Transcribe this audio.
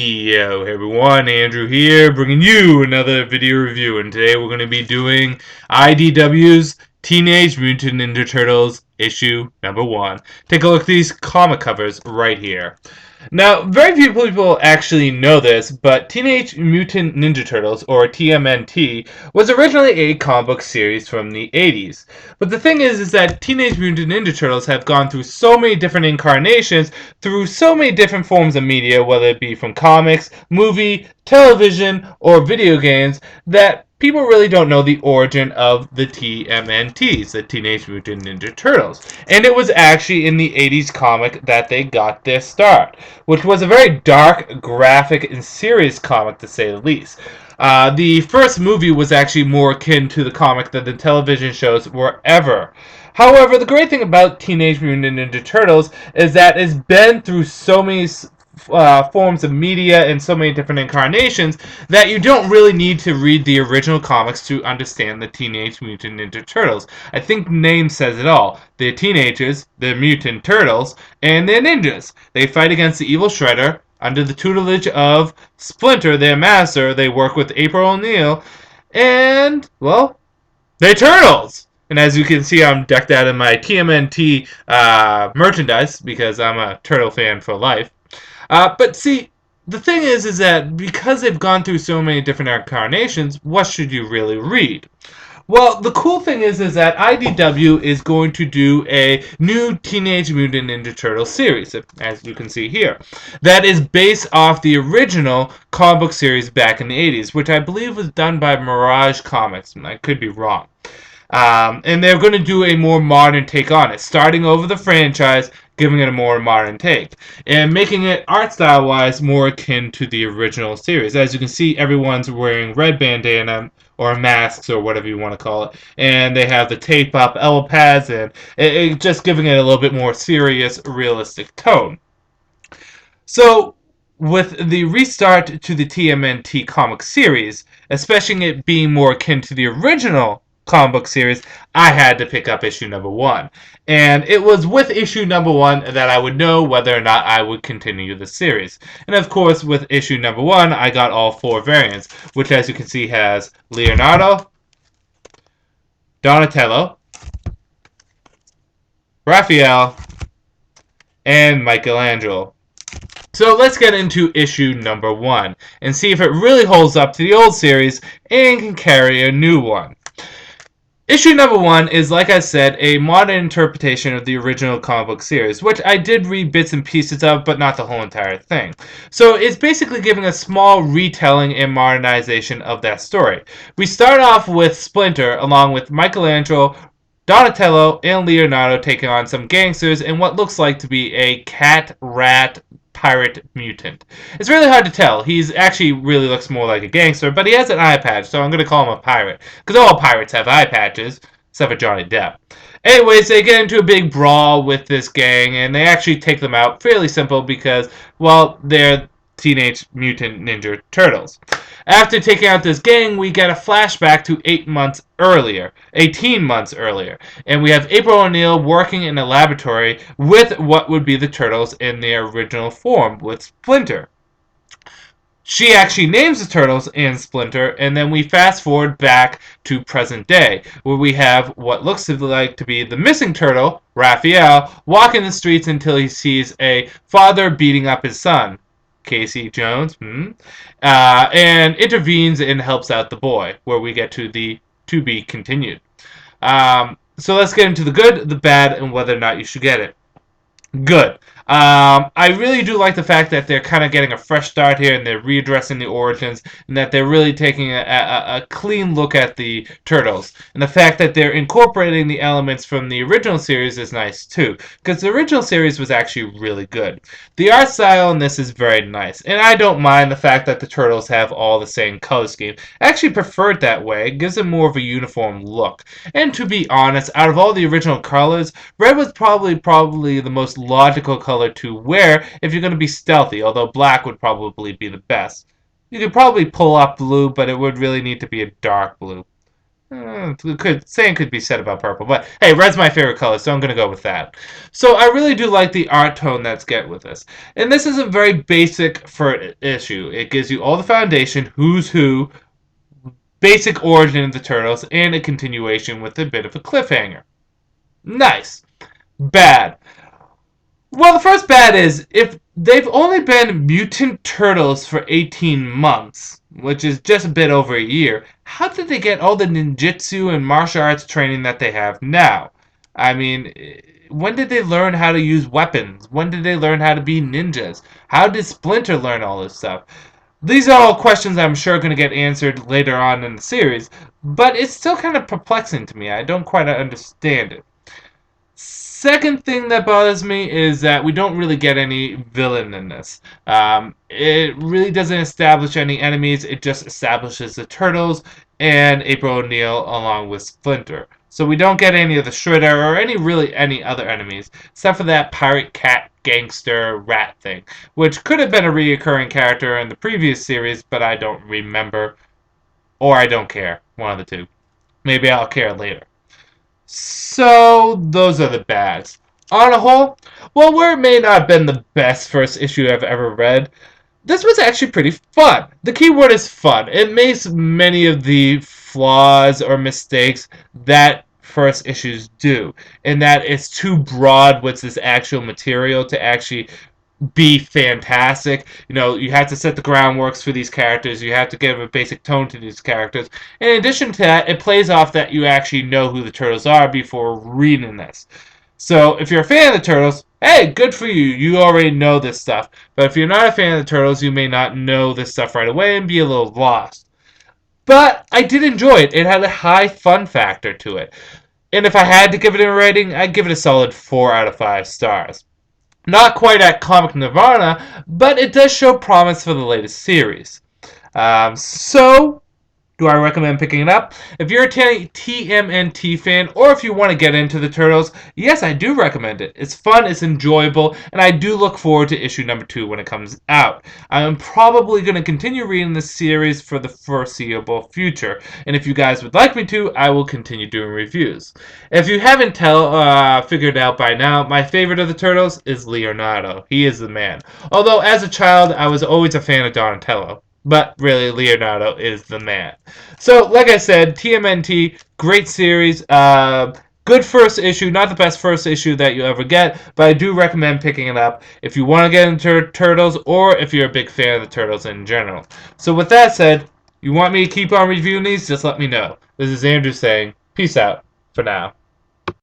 Yo, hey everyone, Andrew here, bringing you another video review, and today we're going to be doing IDW's Teenage Mutant Ninja Turtles issue number 1. Take a look at these comic covers right here. Now, very few people actually know this, but Teenage Mutant Ninja Turtles, or TMNT, was originally a comic book series from the 80s. But the thing is that Teenage Mutant Ninja Turtles have gone through so many different incarnations, through so many different forms of media, whether it be from comics, movie, television, or video games, that people really don't know the origin of the TMNTs, the Teenage Mutant Ninja Turtles. And it was actually in the 80s comic that they got their start, which was a very dark, graphic, and serious comic to say the least. The first movie was actually more akin to the comic than the television shows were ever. However, the great thing about Teenage Mutant Ninja Turtles is that it's been through so many forms of media and so many different incarnations that you don't really need to read the original comics to understand the Teenage Mutant Ninja Turtles. I think the name says it all. They're teenagers, they're mutant turtles, and they're ninjas. They fight against the evil Shredder under the tutelage of Splinter, their master. They work with April O'Neil, and, well, they're turtles! And as you can see, I'm decked out in my TMNT merchandise because I'm a turtle fan for life. But see, the thing is that because they've gone through so many different incarnations, what should you really read? Well, the cool thing is that IDW is going to do a new Teenage Mutant Ninja Turtle series, as you can see here, that is based off the original comic book series back in the 80s, which I believe was done by Mirage Comics. I could be wrong. And they're going to do a more modern take on it, starting over the franchise, giving it a more modern take, and making it art style wise more akin to the original series. As you can see, everyone's wearing red bandana or masks or whatever you want to call it, and they have the tape up elbow pads, and just giving it a little bit more serious, realistic tone. So, with the restart to the TMNT comic series, especially it being more akin to the original comic book series, I had to pick up issue number 1. And it was with issue number 1 that I would know whether or not I would continue the series. And of course, with issue number 1, I got all 4 variants, which as you can see has Leonardo, Donatello, Raphael, and Michelangelo. So let's get into issue number 1 and see if it really holds up to the old series and can carry a new one. Issue number 1 is, like I said, a modern interpretation of the original comic book series, which I did read bits and pieces of, but not the whole entire thing. So it's basically giving a small retelling and modernization of that story. We start off with Splinter, along with Michelangelo, Donatello, and Leonardo taking on some gangsters in what looks like to be a cat-rat pirate mutant. It's really hard to tell. He's actually really looks more like a gangster, but he has an eye patch, so I'm going to call him a pirate. Because all pirates have eye patches, except for Johnny Depp. Anyways, they get into a big brawl with this gang, and they actually take them out fairly simple because, well, they're Teenage Mutant Ninja Turtles. After taking out this gang, we get a flashback to 18 months earlier, and we have April O'Neil working in a laboratory with what would be the Turtles in their original form, with Splinter. She actually names the Turtles and Splinter, and then we fast forward back to present day, where we have what looks like to be the missing turtle, Raphael, walking the streets until he sees a father beating up his son, Casey Jones, and intervenes and helps out the boy, where we get to the to be continued. So let's get into the good, the bad, and whether or not you should get it. Good. I really do like the fact that they're kind of getting a fresh start here and they're readdressing the origins and that they're really taking a clean look at the Turtles. And the fact that they're incorporating the elements from the original series is nice too, because the original series was actually really good. The art style in this is very nice, and I don't mind the fact that the Turtles have all the same color scheme. I actually prefer it that way. It gives them more of a uniform look. And to be honest, out of all the original colors, red was probably the most logical color to wear if you're going to be stealthy, although black would probably be the best. You could probably pull off blue, but it would really need to be a dark blue. Same could be said about purple, but hey, red's my favorite color, so I'm gonna go with that. So I really do like the art tone that's get with this, and this is a very basic for issue. It gives you all the foundation, who's who, basic origin of the turtles, and a continuation with a bit of a cliffhanger. Nice. Bad. Well, the first bad is if they've only been mutant turtles for 18 months, which is just a bit over a year, how did they get all the ninjutsu and martial arts training that they have now? I mean, when did they learn how to use weapons? When did they learn how to be ninjas? How did Splinter learn all this stuff? These are all questions I'm sure going to get answered later on in the series, but it's still kind of perplexing to me. I don't quite understand it. Second thing that bothers me is that we don't really get any villain in this. It really doesn't establish any enemies. It just establishes the Turtles and April O'Neil along with Splinter. So we don't get any of the Shredder or any other enemies, except for that pirate cat gangster rat thing, which could have been a reoccurring character in the previous series, but I don't remember, or I don't care. One of the two. Maybe I'll care later. So, those are the bads. On a whole, well, where it may not have been the best first issue I've ever read, this was actually pretty fun. The key word is fun. It makes many of the flaws or mistakes that first issues do, in that it's too broad with this actual material to actually be fantastic. You know, you have to set the groundworks for these characters. You have to give a basic tone to these characters. In addition to that, it plays off that you actually know who the Turtles are before reading this. So if you're a fan of the Turtles, hey, good for you. You already know this stuff. But if you're not a fan of the Turtles, you may not know this stuff right away and be a little lost. But I did enjoy it. It had a high fun factor to it. And if I had to give it a rating, I'd give it a solid 4 out of 5 stars. Not quite at Comic Nirvana, but it does show promise for the latest series. So, do I recommend picking it up? If you're a TMNT fan, or if you want to get into the Turtles, yes, I do recommend it. It's fun, it's enjoyable, and I do look forward to issue number 2 when it comes out. I'm probably going to continue reading this series for the foreseeable future, and if you guys would like me to, I will continue doing reviews. If you haven't figured out by now, my favorite of the Turtles is Leonardo. He is the man. Although, as a child, I was always a fan of Donatello. But really, Leonardo is the man. So, like I said, TMNT, great series. Good first issue. Not the best first issue that you'll ever get, but I do recommend picking it up if you want to get into Turtles or if you're a big fan of the Turtles in general. So, with that said, you want me to keep on reviewing these? Just let me know. This is Andrew saying, peace out for now.